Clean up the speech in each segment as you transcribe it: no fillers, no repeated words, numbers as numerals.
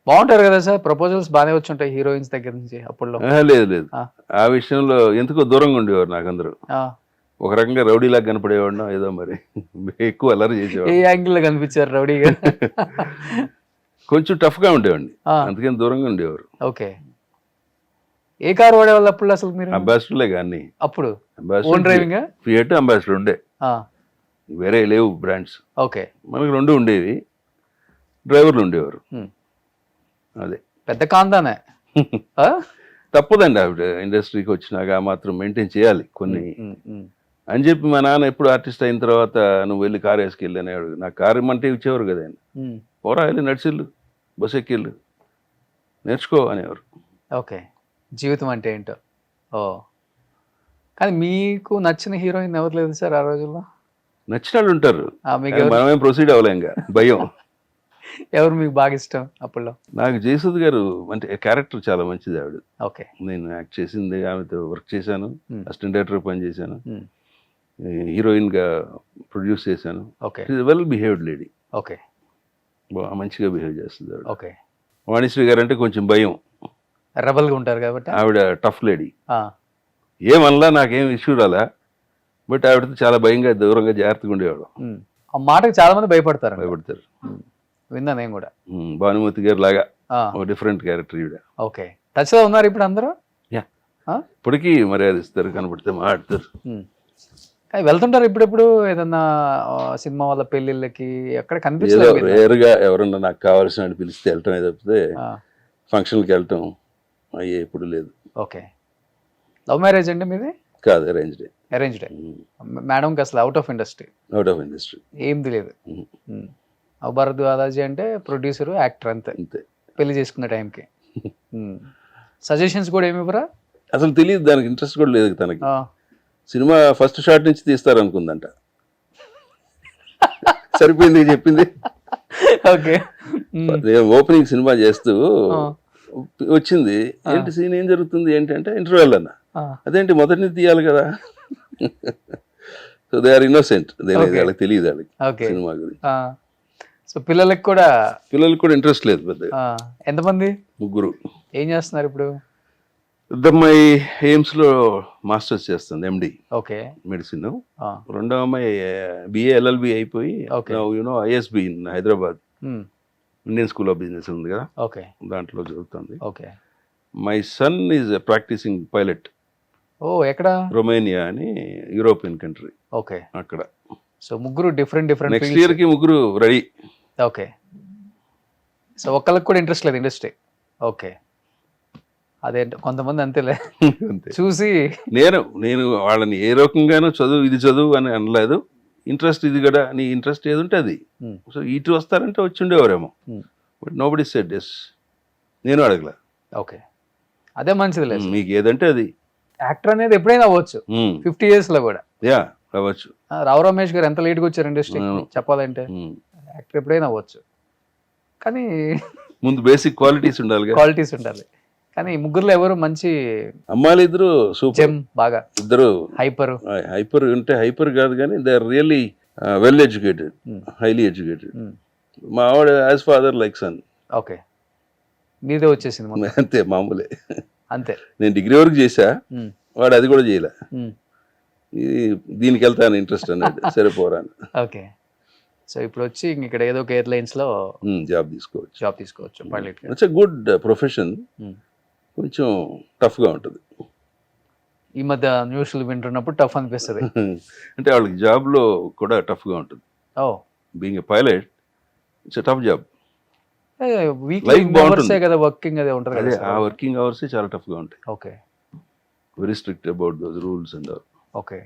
బాగుంటారు కదా sir, proposals బాగానే వచ్చి ఉంటాయి హీరోయిన్స్ దగ్గర నుంచి అప్పుడులో. లేదు లేదు, ఆ, ఆ విషయంలో ఎందుకో దూరంగా ఉండేవారు నాకు అందరూ. ఆ. ఒక రకంగా రౌడీలాగా కనపడేవాడినో ఏదో మరి, ఎక్కువ అల్లరి ఏ చేసేవాడు. యాంగిల్ లో కనిపించారు రౌడీగా? కొంచెం టఫ్గా ఉండేవాడిని, ఆ, అందుకని దూరంగా ఉండేవారు. ఓకే. ఏ కార్ వాడేవాళ్ళు అప్పుడు అసలు మీరు? అంబాసిడర్లే కానీ, అప్పుడు own ambassador driving. Fiat ambassador ఉండే, వేరే లేవు బ్రాండ్స్. ఓకే. మనకు రెండు ఉండేవి, డ్రైవర్లు ఉండేవారు. Hmm. అదే పెద్ద కాందానే. ఆ? తప్పదండి, ఆవిడ ఇండస్ట్రీకి వచ్చినాక ఆ మాత్రం మెయింటైన్ చేయాలి కొన్ని ఉమ్, ఉమ్. అని చెప్పి మా నాన్న ఎప్పుడు ఆర్టిస్ట్ అయిన తర్వాత నువ్వు వెళ్ళి కారు వేసుకెళ్ళి అనేవాడు. నాకు కారు ఇమ్మంటే ఇచ్చేవారు కదా ఆయన. ఉమ్. పోరా వెళ్ళి నడిచిల్లు, బస్సు ఎక్కిళ్ళు, నేర్చుకో అనేవారు. ఓకే. జీవితం అంటే ఏంటో. ఓ, కానీ మీకు నచ్చిన హీరోయిన్ ఎవరు లేదు సార్ ఆ రోజుల్లో? నచ్చిన వాళ్ళు ఉంటారు, మీకు కానీ ఎవరు, మనమేం ప్రొసీడ్ అవ్వలేం ఇంకా భయం. ఎవరు మీకు బాగా ఇష్టం అప్పుడులో? నాకు జయసుద్ గారు అంటే క్యారెక్టర్ చాలా మంచిది ఆవిడ. ఓకే. నేను యాక్ట్ చేసింది, ఆమెతో వర్క్ చేశాను, Hmm. అసిస్టెంట్ డైరెక్టర్ పని చేశాను, Hmm. హీరోయిన్గా ప్రొడ్యూస్ చేశాను. Okay. Well behaved lady, okay. మంచిగా బిహేవ్ చేస్తుంది ఆవిడ. ఓకే. వాణిశ్రీ గారు అంటే కొంచెం భయం, రెబల్ గా ఉంటారు కాబట్టి. ఆవిడ టఫ్ లేడీ. ఆ, ఏమనలా నాకేం ఇష్యూ రాలా, బట్ ఆవిడతో చాలా భయంగా దూరంగా జాగ్రత్తగా ఉండేవాడు. ఉమ్. ఆ మాటకు చాలా మంది భయపడతారు. భయపడతారు. విన్నా నేను కూడా. భానుమతి గారు లాగా ఆ, ఒక డిఫరెంట్ క్యారెక్టర్ ఈవిడ. ఓకే. టచ్ లో ఉన్నారు ఇప్పుడు అందరూ? ఆ? ఇప్పటికీ మర్యాద ఇస్తారు, కనపడితే మాట్లాడతారు. ఉమ్. కానీ వెళ్తుంటారు ఇప్పుడెప్పుడు ఏదన్నా సినిమా వాళ్ళ పెళ్ళిళ్ళకి ఎక్కడ ఏదో కనిపించలేదు మీరు? రేరుగా ఎవరన్నా నాకు కావాల్సిన వాళ్ళు పిలిస్తే వెళ్ళటం, తప్పితే ఆ, ఫంక్షన్కి వెళ్ళటం అయ్యే ఎప్పుడు లేదు. ఓకే. లవ్ మ్యారేజ్ అండి మీది? కాదు, అరేంజ్డ్. అరేంజ్డ్. మేడంకి అసలు out of industry, out of industry. ఏం తెలియదు. భరత్ దాదాజీ అంటే ప్రొడ్యూసర్, యాక్టర్ అంతే, అంతే. పెళ్లి చేసుకున్న టైంకి. సజెషన్స్ కూడా ఏమి ఇవ్వరా? అసలు తెలియదు, దానికి ఇంట్రెస్ట్ కూడా లేదు తనకి. ఆ, సినిమా ఫస్ట్ షాట్ నుంచి తీస్తారనుకుందంట, సరిపోయింది చెప్పింది. ఓకే. ఓపెనింగ్ సినిమా చేస్తూ ఆ. వచ్చింది, ఏంటి సీన్ ఏం జరుగుతుంది ఏంటంటే ఇంటర్వెల్ అన్న. ఆ, అదేంటి మొదటి నుంచి తీయాలి కదా. సో దే ఆర్ ఇన్నోసెంట్, వాళ్ళకి తెలియదు వాళ్ళకి ఓకే. సినిమా గురించి. సో పిల్లలకి కూడా పిల్లలకి కూడా ఇంట్రెస్ట్ లేదు పెద్దగా. ఎంతమంది? ముగ్గురు. ఏం చేస్తున్నారు ఇప్పుడు? పెద్దమ్మాయి ఎయిమ్స్ లో మాస్టర్స్ చేస్తుంది, ఎండి ఓకే. మెడిసిన్. ఆ, రెండో అమ్మాయి బిఏ ఎల్ఎల్బి అయిపోయి Okay. You know ISB in Hyderabad, um, Indian School of Business ఉంది కదా, ఓకే. దాంట్లో చదువుతుంది. Okay. My son is practising pilot, ఓ, ఎక్కడ? రొమేనియా అని యూరోపియన్ కంట్రీ, ఓకే. అక్కడ. సో ముగ్గురు డిఫరెంట్ నెక్స్ట్ ఇయర్ కి ముగ్గురు రెడీ. ఓకే. సో ఒక్కళ్ళకి కూడా ఇంట్రెస్ట్ లేదు ఇండస్ట్రీ. ఓకే. అదేంటో కొంతమంది అంతేలే, అంతే. చూసి. నేను వాళ్ళని ఏ రకంగానూ చదువు ఇది చదువు అని అనలేదు, ఇంట్రెస్ట్ ఇది కూడా, నీ ఇంట్రెస్ట్ ఏది ఉంటే అది. Hmm. సో ఇటు వస్తారంటే వచ్చి ఉండేవారేమో, but nobody said yes. నేను అడగలే. ఓకే. అదే మంచిది లేదు. మీకు ఏదంటే అది. యాక్టర్ అనేది ఎప్పుడైనా అవ్వచ్చు, 50 years లో కూడా. యా అవ్వచ్చు. రావు రమేష్ గారు ఎంత లేట్గా వచ్చారు ఇండస్ట్రీ అవును. చెప్పాలంటే. యాక్టర్ ఎప్పుడైనా అవ్వచ్చు, కానీ ముందు బేసిక్ క్వాలిటీస్ ఉండాలి. క్వాలిటీస్ ఉండాలి. కానీ ఈ ముగ్గురులో ఎవరు మంచి అమ్మాయిలు ఇద్దరు సూపర్, జెమ్, బాగా ఇద్దరు హైపర్? హైపర్ అంటే హైపర్ కాదు కానీ they are really well educated, highly educated. మా ఆవిడ as father like son. Okay. మీదే వచ్చేసింది మొత్తం. అంతే, మామూలే. అంతే. నేను డిగ్రీ వరకు చేశా, ఉమ్, వాడు అది కూడా చేయలే. ఉమ్, దీనికి వెళ్తాను ఇంట్రెస్ట్ అన్నాడు, సరిపోరాను. ఓకే. సో ఇప్పుడు వచ్చి ఇక్కడ ఏదో ఒక ఎయిర్లైన్స్ లో జాబ్ తీసుకోవచ్చు. జాబ్ తీసుకోవచ్చు పైలట్ గా. ఇట్స్ ఎ గుడ్ ప్రొఫెషన్, కొంచెం టఫ్గా ఉంటుంది. ఈ మధ్య న్యూస్లు వింటున్నప్పుడు టఫ్ అనిపిస్తుంది. అంటే వాళ్ళకి జాబ్లో కూడా టఫ్గా ఉంటుంది. ఓ, being a pilot it's a tough job. Weekly Life బాగుంటుంది. కదా వర్కింగ్ అదే ఉంటుంది అదే కదా ఆ సార్? వర్కింగ్ అవర్స్ చాలా టఫ్గా ఉంటాయి. Okay. Very strict about those rules and all. Okay.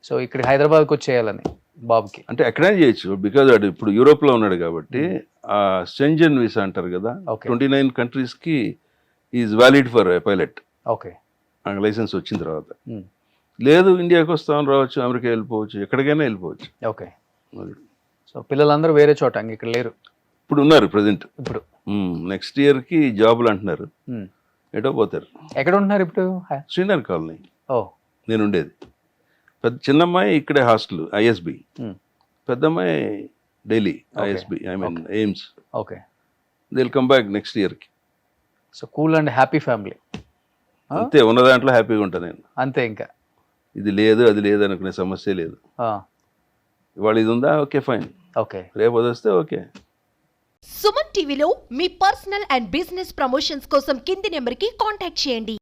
So ఇక్కడ హైదరాబాద్కి వచ్చేయాలని బాబుకి? అంటే ఎక్కడైనా చేయొచ్చు, బికాజ్ వాడు ఇప్పుడు యూరోప్లో ఉన్నాడు కాబట్టి ఆ సెంజన్ వీసా అంటారు కదా, Okay. 29 కంట్రీస్కి is valid for pilot. Okay. నాకు లైసెన్స్ వచ్చిన తర్వాత. లేదు ఇండియాకి వస్తామని రావచ్చు, అమెరికా వెళ్ళిపోవచ్చు, ఎక్కడికైనా వెళ్ళిపోవచ్చు. ఓకే. సో పిల్లలందరూ వేరే చోట ఇక్కడ లేరు ఇప్పుడు ఉన్నారు ప్రజెంట్. ఇప్పుడు? నెక్స్ట్ ఇయర్కి జాబులు అంటున్నారు, ఎటో పోతారు. ఎక్కడ ఉంటున్నారు ఇప్పుడు? శ్రీనగర్ కాలనీ ఓ, నేను ఉండేది. చిన్నమ్మాయి ఇక్కడే హాస్టల్ ఐఎస్బి, పెద్దమ్మాయి Delhi ISB, I mean AIIMS. Okay. They will come back next ఇయర్కి. So cool and happy family. అంతే, ఉన్న దాంట్లో హ్యాపీగా ఉంటాను నేను. అంతే ఇంకా. ఇది లేదు అది లేదు అనుకునే సమస్య లేదు. ఇవాళ ఇది ఉందా, ఓకే ఫైన్, ఓకే. రేపు అది వస్తే ఓకే. సుమన్ టీవీలో మీ పర్సనల్ అండ్ బిజినెస్ ప్రమోషన్స్ కోసం కింది నెంబర్కి కాంటాక్ట్ చేయండి.